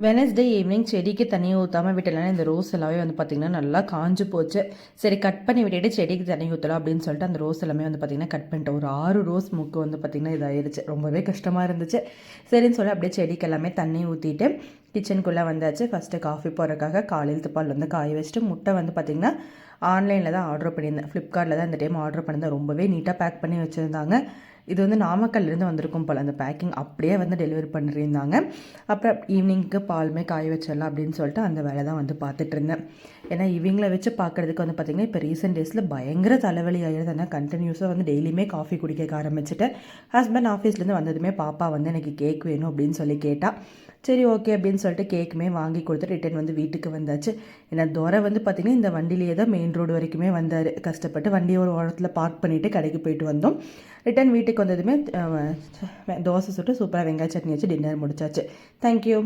Wednesday evening செடிக்கு தண்ணி ஊற்றாமல் விட்டலாம். இந்த ரோஸ் எல்லாமே வந்து பார்த்திங்கன்னா நல்லா காஞ்சு போச்சு. சரி கட் பண்ணி விட்டுட்டு செடிக்கு தண்ணி ஊற்றலாம் அப்படின்னு சொல்லிட்டு அந்த ரோஸ் எல்லாமே வந்து பார்த்திங்கன்னா கட் பண்ணிட்டேன். ஒரு 6 ரோஸ் முக்கு வந்து பார்த்திங்கன்னா இதாகிடுச்சு. ரொம்பவே கஷ்டமாக இருந்துச்சு. சரின்னு சொல்லி அப்படியே செடிக்கு எல்லாமே தண்ணி ஊற்றிட்டு கிச்சனுக்குள்ளே வந்தாச்சு. ஃபஸ்ட்டு காஃபி போடுறதுக்காக காலையில் பால் வந்து காய வச்சுட்டு முட்டை வந்து பார்த்திங்கன்னா ஆன்லைனில் தான் ஆர்டர் பண்ணியிருந்தேன். ஃப்ளிப்கார்ட்டில் தான் இந்த டைம் ஆர்டர் பண்ணியிருந்தேன். ரொம்பவே நீட்டாக பேக் பண்ணி வச்சுருந்தாங்க. இது வந்து நாமக்கல்லேருந்து வந்திருக்கும் போல். அந்த பேக்கிங் அப்படியே வந்து டெலிவரி பண்ணியிருந்தாங்க. அப்புறம் ஈவினிங்க்கு பாலுமே காய வச்சிடலாம் அப்படின்னு சொல்லிட்டு அந்த வேலை தான் வந்து பார்த்துட்டு இருந்தேன். ஏன்னா இவங்கள வச்சு பார்க்குறதுக்கு வந்து பார்த்திங்கன்னா இப்போ ரீசெண்ட் டேஸில் பயங்கர தலைவலி ஆகிடுது. ஆனால் கண்டினியூஸாக வந்து டெய்லியுமே காஃபி குடிக்க ஆரம்பிச்சுட்டேன். ஹஸ்பண்ட் ஆஃபீஸ்லேருந்து வந்ததுமே பாப்பா வந்து எனக்கு கேக் வேணும் அப்படின்னு சொல்லி கேட்டால் சரி ஓகே அப்படின்னு சொல்லிட்டு கேக்குமே வாங்கி கொடுத்து ரிட்டன் வந்து வீட்டுக்கு வந்தாச்சு. ஏன்னா துரை வந்து பார்த்திங்கன்னா இந்த வண்டியிலேயே தான் மெயின் ரோடு வரைக்குமே வந்தார். கஷ்டப்பட்டு வண்டியை ஒரு ஓரத்தில் பார்க் பண்ணிவிட்டு கடைக்கு போயிட்டு வந்தோம். ரிட்டன் வீட்டுக்கு வந்ததுமே தோசை சுட்டு சூப்பராக வெங்காய சட்னி வச்சு டின்னர் முடிச்சாச்சு. தேங்க்யூ.